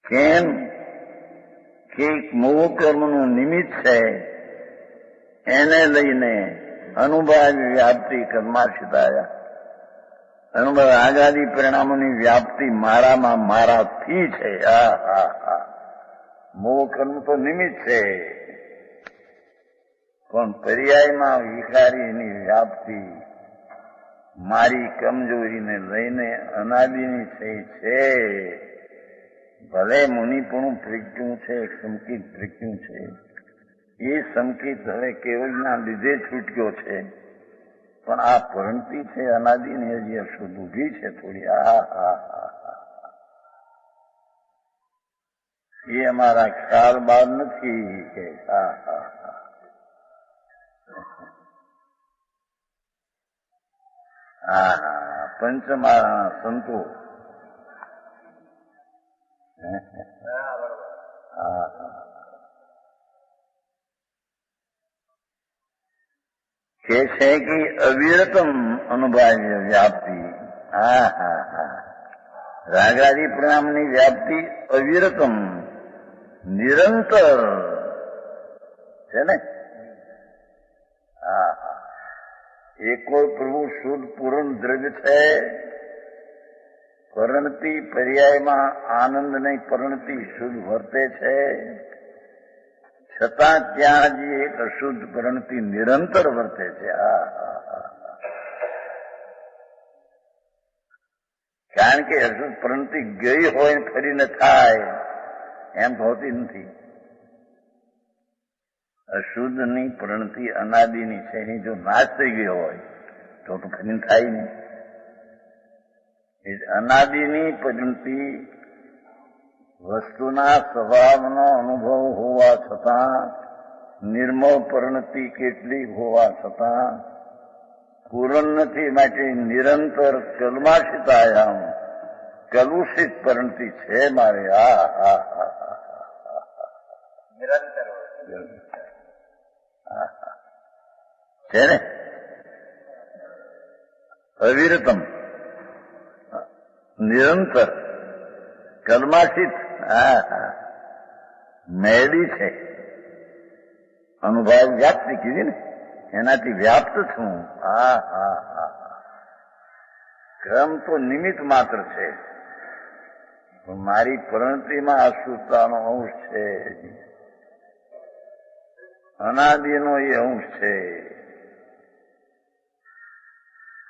કેમ કે મોહ કર્મનું નિમિત્ત છે એને લઈને અનુભવ વ્યાપ્તિ કર્માશિતાયા, અનુભવ આગાદી પરિણામોની વ્યાપ્તિ મારામાં મારાથી છે. મોહ કર્મ તો નિમિત્ત છે, પણ પર્યાયમાં વિકારીની વ્યાપ્તિ મારી કમજોરીને લઈને અનાદિની થઈ છે. ભલે મુનિપણું પ્રજ્ઞું છે, સંકિત પ્રજ્ઞું છે. એ સંકિત હવે કેવળના લીધે છૂટક્યો છે, પણ આ પરિણતિ છે અનાદિની હજી અશુદ્ધ ઊભી છે થોડી. એ અમારા ખ્યાલ બાદ નથી કે પંચમાળા સંતો કે છે કે અવિરતમ અનુભવ્ય વ્યાપ્તિ. રાગાદી પરિણામની વ્યાપ્તિ અવિરતમ નિરંતર છે ને? હા હા, એકો પ્રભુ શુદ્ધ પૂર્ણ દ્રવ્ય છે. પરિણતિ પર્યાયમાં આનંદ નહીં, પરિણતિ શુદ્ધ વર્તે છે. છતાં ત્યાં હજી એક અશુદ્ધ પરિણતિ નિરંતર વર્તે છે. કારણ કે અશુદ્ધ પરિણતિ ગઈ હોય ફરી ન થાય એમ હોતી નથી. અશુદ્ધની પરિણતિ અનાદિની છે, એની જો નાશ થઈ ગઈ હોય તો ફરી થાય નહીં. અનાદિની પરિણતિ વસ્તુના સ્વભાવનો અનુભવ હોવા છતાં, નિર્મળ પરિણતિ કેટલી હોવા છતાં પૂર્ણ નથી. માટે નિરંતર કલ્માશિતાયામ કલુષિત પરિણતિ છે મારે. નિરંતર છે ને? અવિરતમ, નિરંતર કલ્માશિત, મેળી છે. અનુભવ વ્યાપ્તિ કીધી ને, એનાથી વ્યાપ્ત છું. ક્રમ તો નિમિત્ત માત્ર છે, પણ મારી પરિણતિમાં અશુદ્ધતાનો અંશ છે. અનાદિનો એ અંશ છે.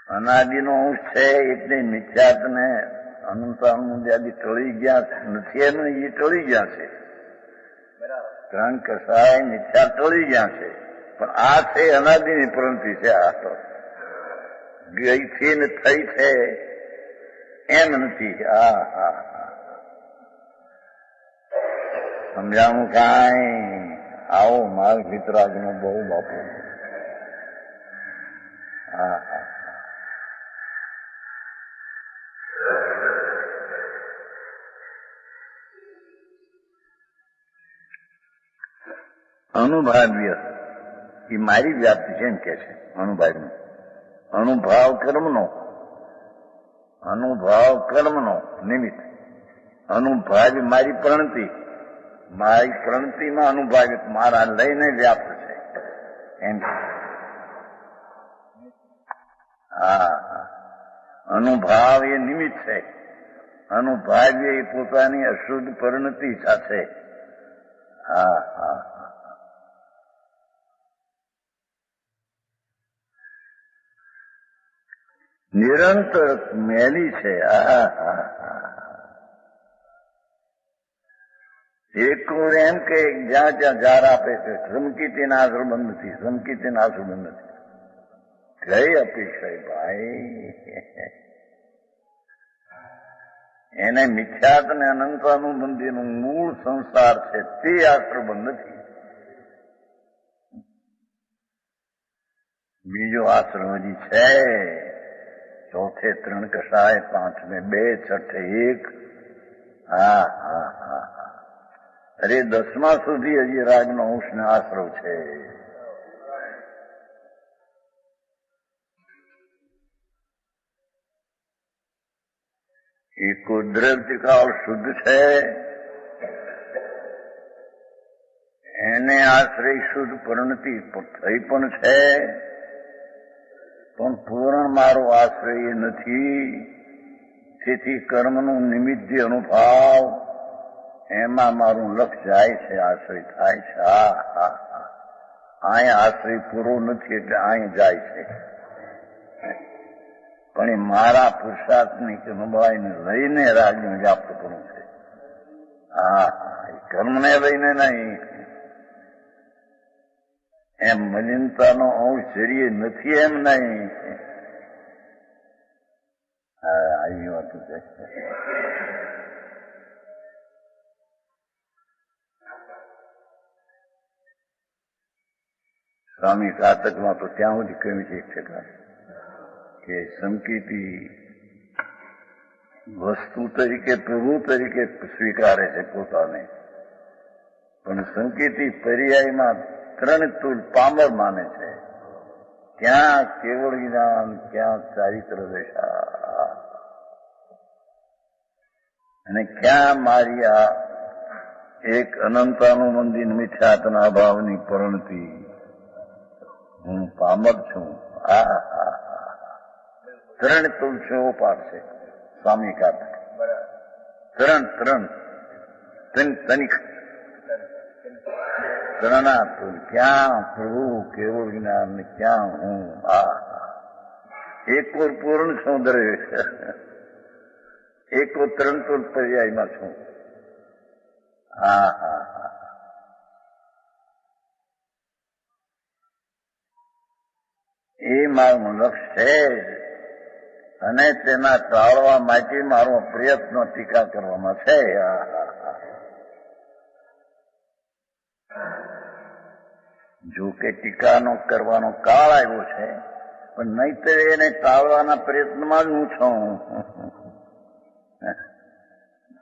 અનાદિનો અંશ છે એટલે મિથ્યાત્વને અનંતાનુદ્યાદી ટળી ગયા નથી. એમ એ ટળી ગયા છે. ત્રણ કસાય મિથ્યા ટળી ગયા છે. પણ આ છે અનાદિની પરિણતિ છે. આ તો ગઈથી ને થઈ છે એમ નથી. સમજાવું કાંઈ? આવો માર્ગ વિતરાગનો બહુ બાપુ. અનુભાવ્ય એ મારી વ્યાપ્તિ છે એમ કે છે. અનુભાવનું અનુભાવ કર્મનો નિમિત્ત. અનુભાવ મારી પરિણતિ, મારી પરિણતિમાં અનુભાવિત મારા લઈને વ્યાપ્ત છે એમ. અનુભાવ એ નિમિત્ત છે. અનુભાવ્ય એ પોતાની અશુદ્ધ પરિણતિ સાથે. નિરંતર મેલી છે. એક એમ કે જ્યાં જ્યાં જાર આપે છે, ધમકીતીના આશ્રબંધ નથી, ધમકીતીના આશ્રબંધ નથી. કઈ અતિશય ભાઈ! એને મિથ્યાત ને અનંતાનુબંધીનું મૂળ સંસાર છે તે આશ્રબંધ નથી. બીજો આશ્રમ હજી છે. ચોથે ત્રણ કસાય, પાંચમે બે, છઠ્ઠે એક. અરે 10મા સુધી હજી રાગનો અંશને આશ્રવ છે. એ કુદરતી કાળ શુદ્ધ છે, એને આશ્રય શુદ્ધ પરિણતિ થઈ પણ છે, પણ પૂર્ણ મારો આશ્રય નથી. તેથી કર્મનું નિમિત્ત અનુભાવ એમાં મારું લક્ષ જાય છે, આશ્રય થાય છે. અહીંયા આશ્રય પૂરો નથી એટલે અહીં જાય છે. પણ એ મારા પુરુષાર્થની કે નબળાઈને લઈને રાજ્ય વ્યાપ્ત કરું છે. કર્મને લઈને નહીં. એમ મલિનતાનો અંશ જરીએ નથી એમ નહીં. આવી વાત છે. સ્વામી કાતકમાં તો ત્યાં સુધી કહ્યું છે 1% કે સંકિતી વસ્તુ તરીકે, પ્રભુ તરીકે સ્વીકારે છે પોતાને, પણ સંકિતી પર્યાયમાં ત્રણ તુલ પામર માને છે. ક્યાં કેવળ જ્ઞાન, ક્યાં ચારિત્ર દશા, અને ક્યાં મારી આ એક અનંતાનુબંધી મિથ્યાત્મના ભાવની પરિણતિ હું પામર છું. ત્રણ તુલસીઓ પાડશે સ્વામી કાઢે. ત્રણ તનિક ત્રણા તુલ. ક્યાં પ્રભુ કેવળ જ્ઞાન ને ક્યાં હું. એક ઓર પૂર્ણ છું દરેક, એક ઓર ત્રણ તુલ પર્યાયમાં છું. એ મારું લક્ષ્ય છે અને તેના ટાળવા માટે મારો પ્રયત્ન ટીકા કરવામાં છે. જો કે ટીકાનો કરવાનો કાળ આવ્યો છે, પણ નહીતર એને ટાળવાના પ્રયત્નમાં જ હું છું.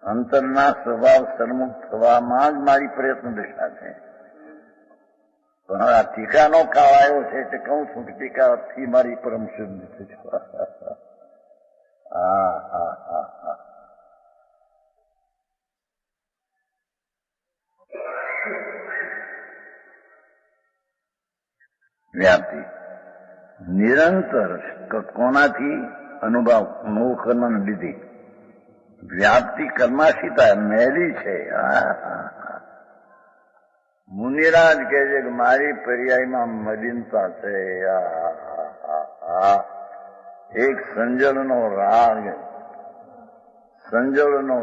અંતરના સ્વભાવ સન્મુખ થવામાં જ મારી પ્રયત્ન દિશા છે. પણ આ ટીકાનો કાળ આવ્યો છે એટલે કહું છું કે ટીકાથી મારી પરમ શુદ્ધ છે. વ્યાપ્તિ નિરંતર કોનાથી અનુભવ કર્મ લીધી. વ્યાપ્તિ કર્માશિતા મેલી છે. મુનિરાજ કહે છે કે મારી પર્યાયમાં મલિનતા છે. એક સંજલનો રાગ, સંજલનો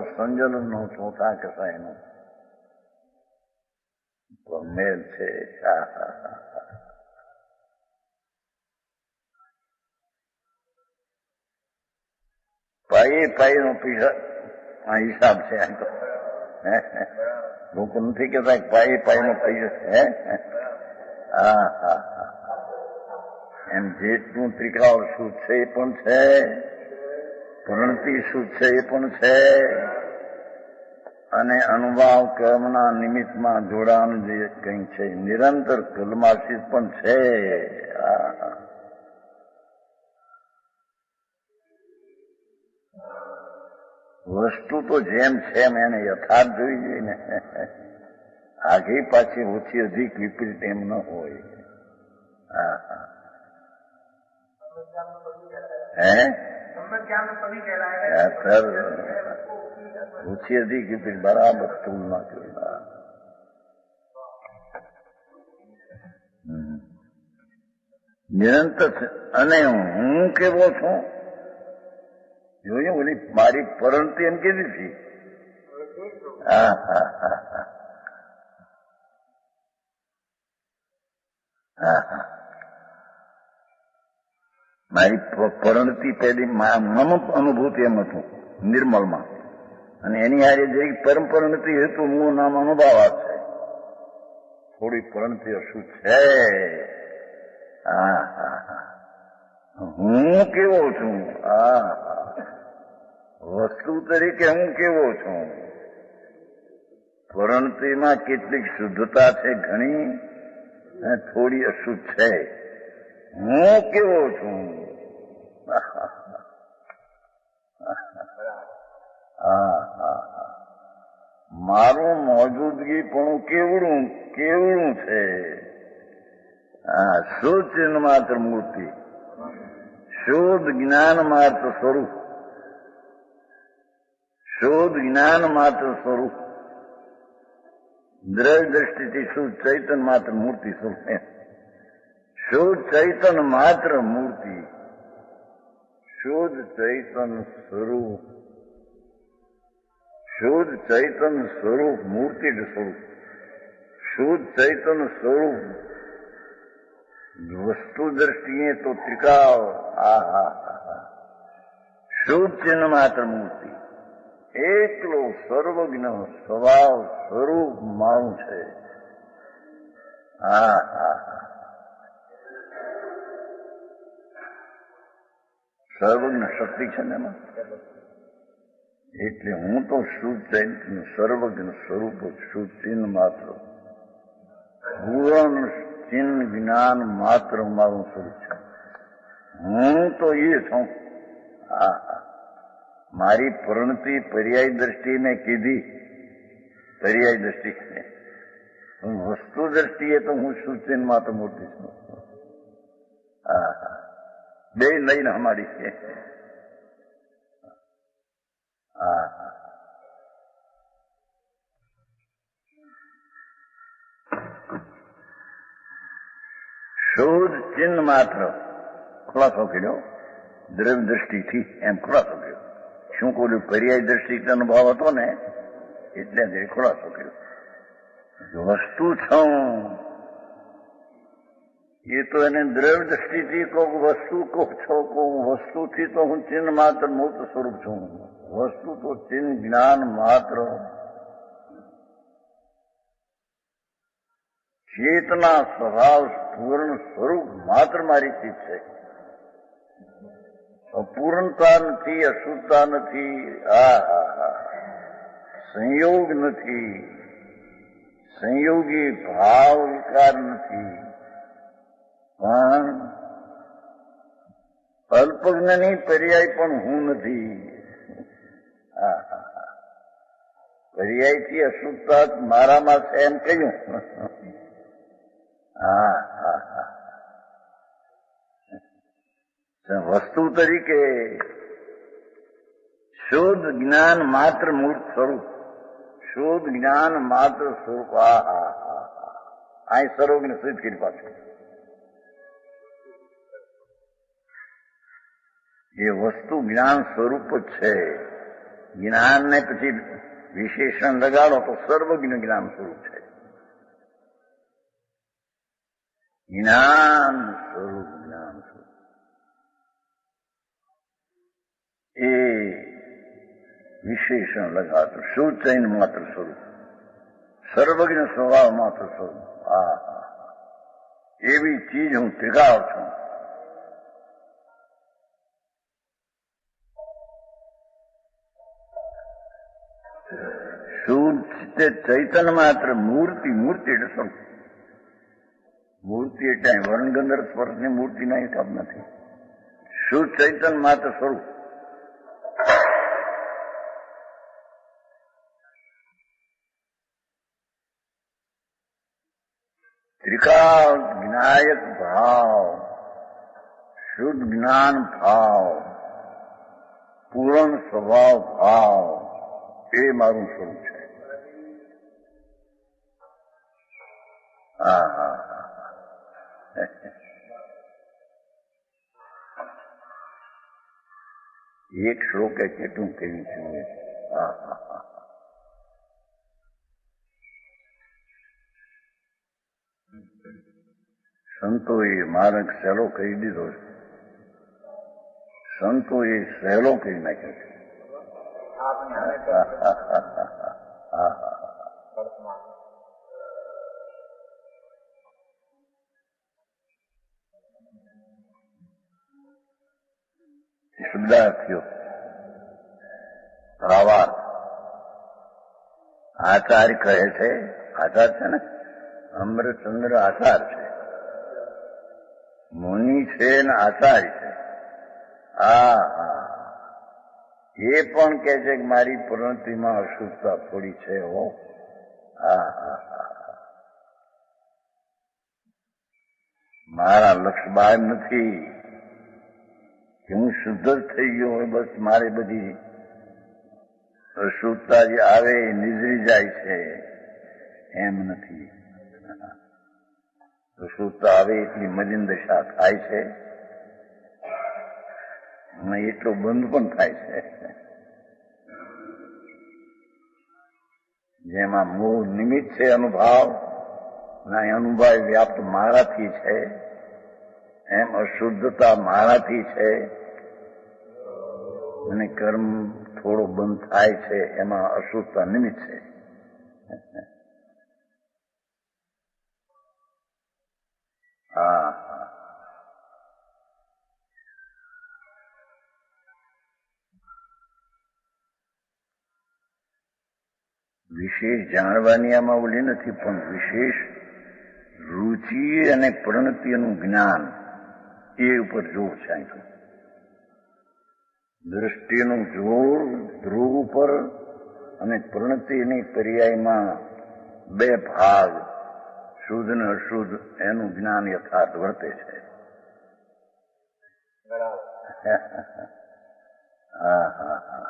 ચોથા કસાયનો મેલ છે. પાઈનો હિસાબ છે. લોકો નથી કહેતા પાઈનો પૈસા છે. એમ જેટલું ત્રિકાળ શું છે એ પણ છે, પ્રણતિ શું છે એ પણ છે, અને અનુભાવ કર્મના નિમિત્તમાં જોડાણ જે કંઈ છે નિરંતર કલમાશિત પણ છે. વસ્તુ તો જેમ છે એમ એને યથાર્થ જોઈ જોઈએ ને. આગી પાછી ઓછી અધિક વિપરીત એમ ન હોય. ઓછી અધિક વિપરીત બરાબર તુલના જોઈ. નિરંતર અને હું કેવો છું જોયું. ઓલી મારી પરણતિ એમ કીધી હતી. મારી પરણતિ પેલી મમ અનુભૂતિ એમ હતું નિર્મલમાં, અને એની હારે જે પરમ પરણતિ હતું હું નામ અનુભવા છે. થોડી પરણતિ શું છે. હું કેવો છું. વસ્તુ તરીકે હું કેવો છું. પરણતિમાં કેટલીક શુદ્ધતા છે ઘણી, અને થોડી અશુદ્ધ છે. હું કેવો છું. મારું મોજૂદગી પણ કેવડું કેવડું છે. શુદ્ધ ચિહ્ન માત્ર મૂર્તિ, શુદ્ધ જ્ઞાન માત્ર સ્વરૂપ, શુદ્ધ જ્ઞાન માત્ર સ્વરૂપ, દ્રષ્ટિથી શુદ્ધ ચૈતન માત્ર મૂર્તિ સ્વરૂપ. શુદ્ધ ચૈતન માત્ર મૂર્તિ, શુદ્ધ ચૈતન સ્વરૂપ, શુદ્ધ ચૈતન સ્વરૂપ મૂર્તિ સ્વરૂપ, શુદ્ધ ચૈતન સ્વરૂપ વસ્તુ દ્રષ્ટિએ તો ત્રિકાળ. શુદ્ધ ચિહ્ન માત્ર મૂર્તિ, એકલો સર્વજ્ઞ સ્વભાવ સ્વરૂપ મારું છે. સર્વજ્ઞ શક્તિ છે ને એમાં. એટલે હું તો શુદ્ધ ચૈતન્ય સર્વજ્ઞ સ્વરૂપ, શુદ્ધ ચિહ્ન માત્ર, પૂર્ણ ચિહ્ન જ્ઞાન માત્ર મારું સ્વરૂપ છે. હું તો એ છું. મારી પરણતિ પર્યાય દ્રષ્ટિ મેં કીધી પર્યાય દ્રષ્ટિ છે. વસ્તુ દ્રષ્ટિએ તો હું છું ચિન્હમાં તો મોટી છું. હા હા, બે લઈને અમારી છે. હા હા, શોધ ચિહ્ન માત્ર ખુલાસો કર્યો દ્રવ્ય દ્રષ્ટિથી, એમ ખુલાસો કર્યો. શું કોઈ પર્યાય દ્રષ્ટિ અનુભવ હતો ને એટલે ખુલાસો કર્યો. વસ્તુ છું એ તો એને દ્રવ્ય દ્રષ્ટિથી કહું, વસ્તુ કહું છો કહું, વસ્તુથી તો હું ચિહ્ન માત્ર મૂર્ત સ્વરૂપ છું. વસ્તુ તો ચિહ્ન જ્ઞાન માત્ર ચેતના સ્વભાવ પૂર્ણ સ્વરૂપ માત્ર મારી ચીજ છે. અપૂર્ણતા નથી, અશુદ્ધતા નથી, સંયોગ નથી, સંયોગી ભાવ વિકાર નથી, પણ અલ્પજ્ઞાની પર્યાય પણ હું નથી. પર્યાયથી અશુદ્ધતા મારામાં છે એમ કહ્યું. વસ્તુ તરીકે શુદ્ધ જ્ઞાન માત્ર મૂર્ત સ્વરૂપ, શુદ્ધ જ્ઞાન માત્ર સ્વરૂપ. અહીં સર્વજ્ઞ સિદ્ધ કરી પાછું એ વસ્તુ જ્ઞાન સ્વરૂપ જ છે. જ્ઞાનને પછી વિશેષણ લગાડો તો સર્વજ્ઞ જ્ઞાન સ્વરૂપ છે. જ્ઞાન સ્વરૂપ, જ્ઞાન સ્વરૂપ એ વિશેષણ લગાડતું શું ચૈન માત્ર સ્વરૂપ, સર્વજ્ઞ સ્વભાવ માત્ર સ્વરૂપ. એવી ચીજ હું ત્રિકાળ છું. શુદ્ધ ચૈતન્ય માત્ર મૂર્તિ, મૂર્તિ એટલે સ્વરૂપ. મૂર્તિ એટલે વર્ણ ગંધર્વ સ્પર્શની મૂર્તિના હિસાબ નથી. શુદ્ધ ચૈતન્ય માત્ર સ્વરૂપ. ત્રિકાળ જ્ઞાયક ભાવ, શુદ્ધ જ્ઞાન ભાવ, પૂર્ણ સ્વભાવ ભાવ, એ મારું સ્વરૂપ છે. એક શ્લોકે કેટલું કહ્યું છે. સંતોએ માર્ગ સહેલો કહી દીધો છે. સંતોએ સહેલો કહી નાખ્યો છે. શબ્દાર્થીઓ ભાવાર્થ આચાર્ય કહે છે. આચાર છે ને, અમૃતચંદ્ર આચાર છે, મુનિ છે ને આચાર્ય છે. એ પણ કે છે કે મારી પ્રવૃત્તિમાં અશુદ્ધતા થોડી છે. મારા લક્ષ્ય બહાર નથી કે હું શુદ્ધ જ થઈ ગયો હોય, બસ મારે બધી અશુદ્ધતા જે આવે એ નીકળી જાય છે, એમ નથી. અશુદ્ધતા આવે એટલી મલિન દશા થાય છે અને એટલો બંધ પણ થાય છે. જેમાં મૂળ નિમિત્ત છે અનુભાવ, ના એ અનુભાવ વ્યાપ્ત મારાથી છે, એમ અશુદ્ધતા મારાથી છે અને કર્મ થોડો બંધ થાય છે, એમાં અશુદ્ધતા નિમિત્ત છે. વિશેષ જાણવાની આમાં ઓલી નથી, પણ વિશેષ રુચિ અને પ્રણતિનું જ્ઞાન એ ઉપર જોર છે. અહીં દ્રષ્ટિનું જોર ધ્રુવ ઉપર અને પ્રણતિની પર્યાયમાં બે ભાગ, શુદ્ધ અને અશુદ્ધ, એનું જ્ઞાન યથાર્થ વર્તે છે. હા હા હા.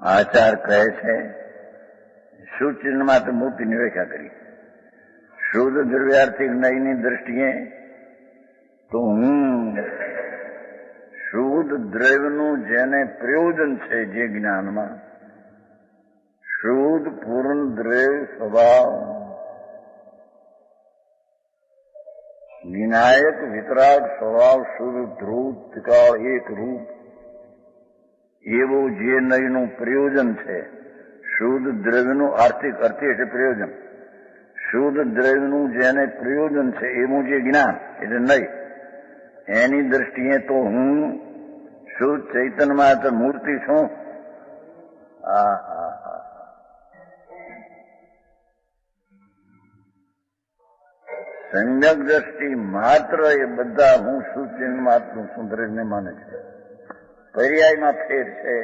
આચાર કહે છે શુદ્ધ ચિહ્નમાં તો મૂર્તિની વ્યાખ્યા કરી. શુદ્ધ દ્રવ્યાર્થિક નયની દ્રષ્ટિએ તો હું શુદ્ધ દ્રવ્યનું જેને પ્રયોજન છે, જે જ્ઞાનમાં શુદ્ધ પૂર્ણ દ્રવ્ય સ્વભાવ વિનાયક વિતરાગ સ્વભાવ શુદ્ધ ધ્રુવ ત્રિકાળ એક રૂપ એવું જે નયનું પ્રયોજન છે, શુદ્ધ દ્રવ્યનું આર્થિક અર્થી એટલે પ્રયોજન, શુદ્ધ દ્રવ્યનું જેને પ્રયોજન છે એવું જે જ્ઞાન એટલે નય, એની દ્રષ્ટિએ તો હું શુદ્ધ ચૈતન્યમાં મૂર્તિ છું. હા હા હા. સમ્યક દ્રષ્ટિ માત્ર એ બધા હું શુદ્ધ ચિહ્નમાત્રું છું દ્રવ્યને માને છે. પર્યાયમાં ફેર છે,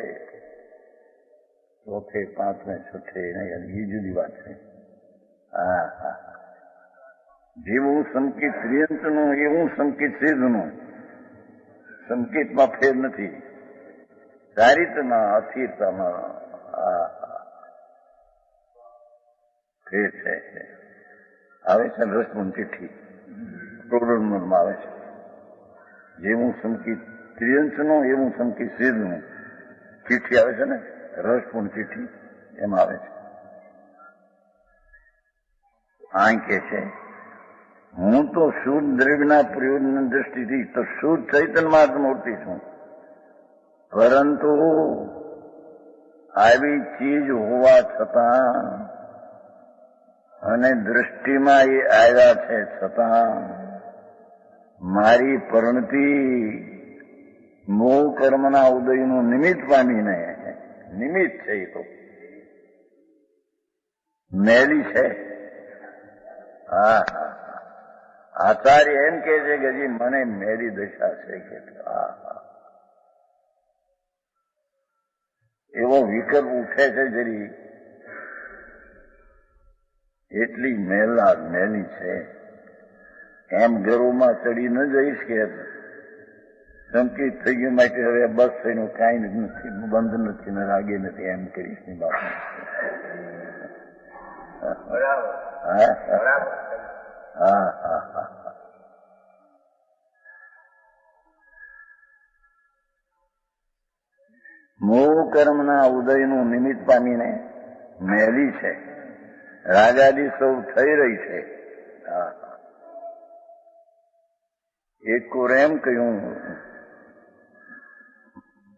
ચોથે પાંચમે છઠ્ઠે નહીં, એ જુદી વાત છે. હા હા. જેવું સંકિત ત્રિયંતનું એવું સંકિત સિદ્ધનું, સંકિતમાં ફેર નથી, ચારિત્રમાં અસ્થિરતામાં ફેર છે. આવે છે રસપૂર્ણ ચિઠ્ઠી પ્રોગ્રામમાં આવે છે. જેવું સંકિત ત્રિયંશનું એવું સંકિત સિદ્ધનું ચિઠ્ઠી આવે છે ને, રસપૂર્ણ ચિઠ્ઠી એમાં આવે છે. આ કે છે હું તો શુદ્ધ દ્રવ્યના પ્રયોજન દ્રષ્ટિથી તો શુદ્ધ ચૈતન્યમાં મૂર્તિ છું, પરંતુ આવી ચીજ હોવા છતાં અને દ્રષ્ટિમાં એ આવ્યા છે છતાં મારી પરિણતિ મોહ કર્મના ઉદયનું નિમિત્ત પામીને, નિમિત્ત છે એ તો મેલી છે. હા હા. આચાર્ય એમ કે છે કે હજી મને મેલી દશા છે કે હા હા. એવો વિકલ્પ ઉઠે છે જરી, એટલી મેલી છે. એમ ગર્વમાં ચડી ન જઈશ કે સંકિત થઈ ગયું માટે હવે બસ એનું કાંઈ નથી, બંધ નથી ને રાગે નથી, એમ કરીશ ની બાપ. હા હા હા. મોહ કર્મના ઉદયનું નિમિત્ત પામીને મેલી છે, રાગાદી સૌ થઈ રહી છે. એક કોર એમ કહ્યું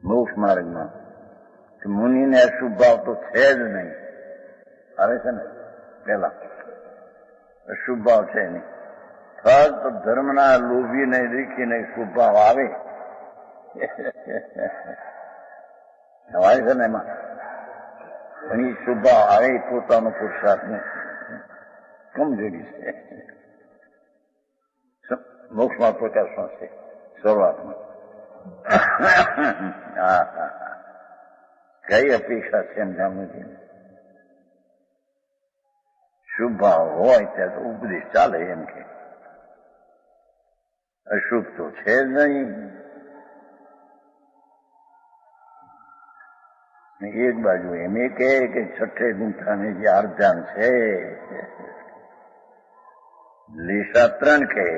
મોક્ષ માર્ગમાં કે મુનિને અશુભ ભાવ તો છે જ નહીં. આવે છે ને પેલા અશુભ ભાવ છે નહીં, ફક્ત ધર્મના લોભીને દેખીને શુભ ભાવ આવે. આવે છે ને એમાં ઘણી શુભ ભાવ આવે, પોતાનો પુરુષાર્થને કમજોરી છે. મોક્ષમાં પ્રકાશમાં છે શરૂઆતમાં. હા હા. કઈ અપેક્ષા છે એમ જાણવું. શુભ ભાવ હોય ત્યાં તો ઉપદેશ ચાલે એમ કે, અશુભ તો છે જ નહીં. એક બાજુ એમ એ કહે કે છઠ્ઠે ગુંઠાને જે આર્ધાન છે, લીસા 3 કહે,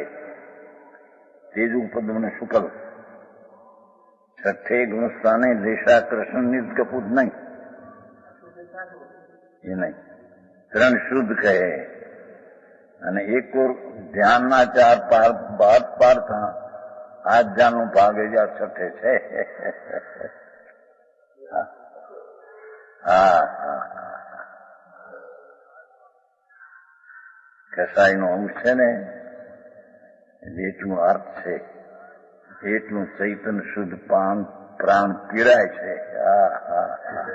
ત્રીજું પદમને શુકલ, છઠ્ઠે ગુણસ્થાને લેશા કૃષ્ણ નિજ કપૂત નહીં, એ નહીં. 3 શુદ્ધ કહે અને એક ધ્યાનના 4 પાર્થ, આ ધ્યાનનો ભાગ છઠ્ઠે છે. હા હા. કસાઈનો અંશ છે ને, જેટલું અર્થ છે એટલું ચૈતન શુદ્ધ પ્રાણ પીરાય છે. હા હા હા.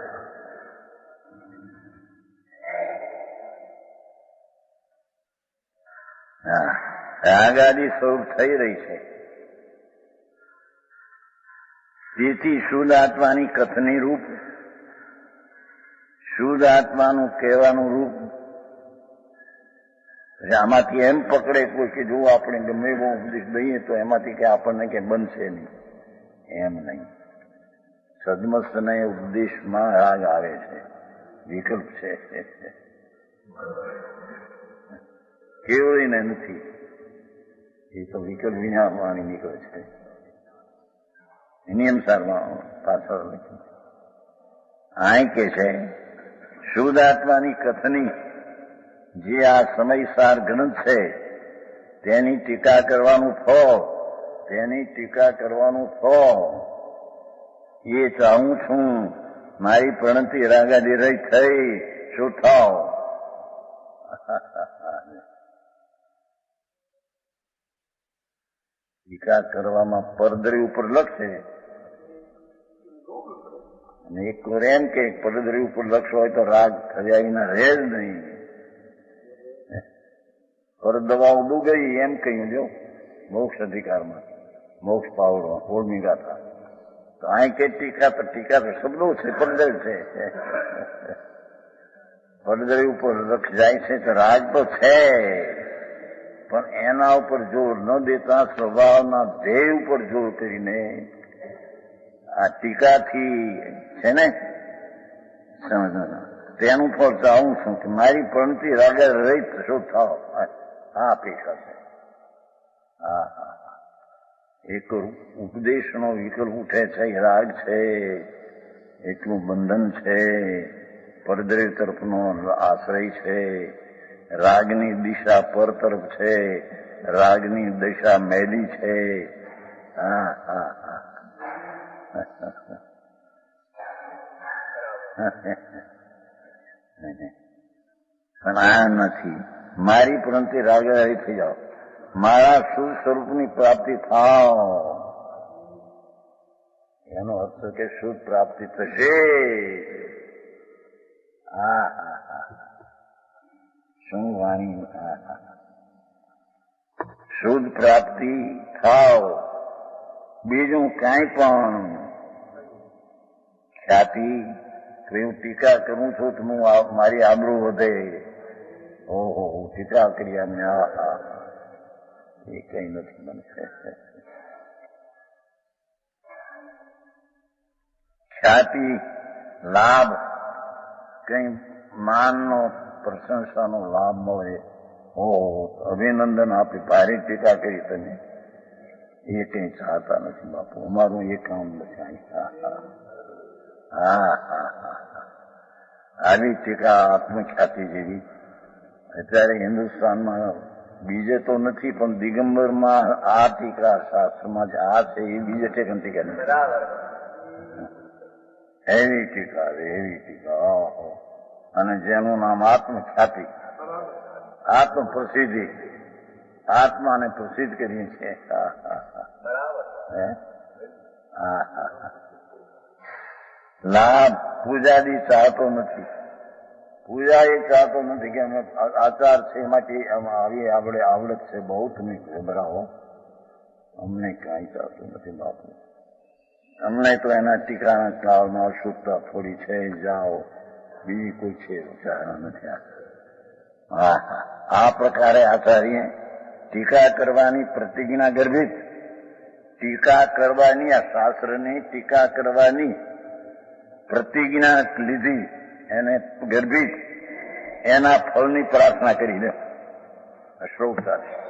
રાગાદી સ્વરૂપ થઈ રહી છે. તેથી શુદ્ધ આત્માની કથની રૂપ, શુદ્ધ આત્માનું કહેવાનું રૂપ, આમાંથી એમ પકડે કોઈ કે જો આપણે ગમે એવો ઉપદેશ દઈએ તો એમાંથી કે આપણને કે બનશે નહીં, એમ નહીં. સદમસ્તને ઉપદેશમાં રાગ આવે છે, વિકલ્પ છે, કેવળીને નથી. એ તો વિકલ્પ વિના વાણી નીકળે છે. એની અનુસારમાં પાછળ લખ્યું. અહીં કે છે શુદ્ધ આત્માની કથની જે આ સમયસાર ગ્રંથ છે તેની ટીકા કરવાનું ફળ, તેની ટીકા કરવાનું ફળ એ ચાહું છું. મારી પ્રણતિ રાગાદી રહી થઈ શું થાવ. ટીકા કરવામાં પરદરી ઉપર લખશે અને એક વાર એમ કે પરદરી ઉપર લક્ષ હોય તો રાગ ખજાઈના રહે જ નહીં. પરદવાઓ ડૂ ગઈ એમ કહ્યું જો મોક્ષ અધિકારમાં, મોક્ષ પાવડો 16મી ગાથા. તો અહીં કે ટીકા તો શબ્દો છે, પરદરી છે. પરદરી ઉપર લક્ષ જાય છે તો રાગ તો છે, પણ એના ઉપર જોર ન દેતા સ્વભાવના ધ્યેય ઉપર જોર કરીને આ ટીકાથી છે ને સમજવાનું તેનું ફળ ચાહું છું કે મારી પ્રણતિ રાગા રહિત શું થાવ. આ અપેક્ષા છે. હા હા હા. એક ઉપદેશનો વિકલ્પ ઉઠે છે, રાગ છે, એટલું બંધન છે, પરદરી તરફનો આશ્રય છે, રાગની દિશા પર તરફ છે, રાગની દિશા મેલી છે. હા હા હા. પણ આ નથી. મારી પ્રંતિ રાગારી થઈ જાઓ, મારા શુદ્ધ સ્વરૂપની પ્રાપ્તિ થાવ. એનો અર્થ કે શુદ્ધ પ્રાપ્તિ થશે. હા હા હા. શું વાણી. શુદ્ધ પ્રાપ્તિ થાવ. બીજું કાંઈ પણ ખ્યાતિ હું ટીકા કરું છું તો હું મારી આબરૂ વધે. ઓહો ટીકા કરી અમે એ કઈ નથી બનશે. ખ્યાતિ, લાભ, કઈ માનનો પ્રશંસાનો લાભ મળે, ઓહો અભિનંદન આપી, ભારે ટીકા કરી તમે, એ કઈ ચાહતા નથી બાપુ. અમારું એ કામ નથી. હા હા હા. આવી ટીકા આત્મખ્યાતિ જેવી અત્યારે હિન્દુસ્તાનમાં બીજે તો નથી, પણ દિગંબરમાં આ ટીકા શાસ્ત્રમાં જે આ છે એ બીજે ટેકન ટીકા નથી. એવી ટીકા, એવી ટીકા. અને જેનું નામ આત્મખ્યાતિ, આત્મ પ્રસિદ્ધિ, આત્માને પ્રસિદ્ધ કરીએ છીએ. હા હા હા. લાભ પૂજાદી ચાહતો નથી. પૂજા એ ચાહતો નથી કે અમે આચાર છે એમાંથી આવી આવડત છે, બહુ તમે ગભરાવો. અમને કાંઈ ચાહતું નથી બાપુ. અમને તો એના ટીકાના કાળમાં અશુદ્ધતા થોડી છે, જાઓ, બીજી કોઈ છે વિચારણા નથી. હા હા. આ પ્રકારે આચાર્ય ટીકા કરવાની પ્રતિજ્ઞા ગર્ભિત, ટીકા કરવાની, આ શાસ્ત્રની ટીકા કરવાની પ્રતિજ્ઞા લીધી, એને ગર્ભિત, એના ફળની પ્રાર્થના કરી દે શ્લોક સાથે.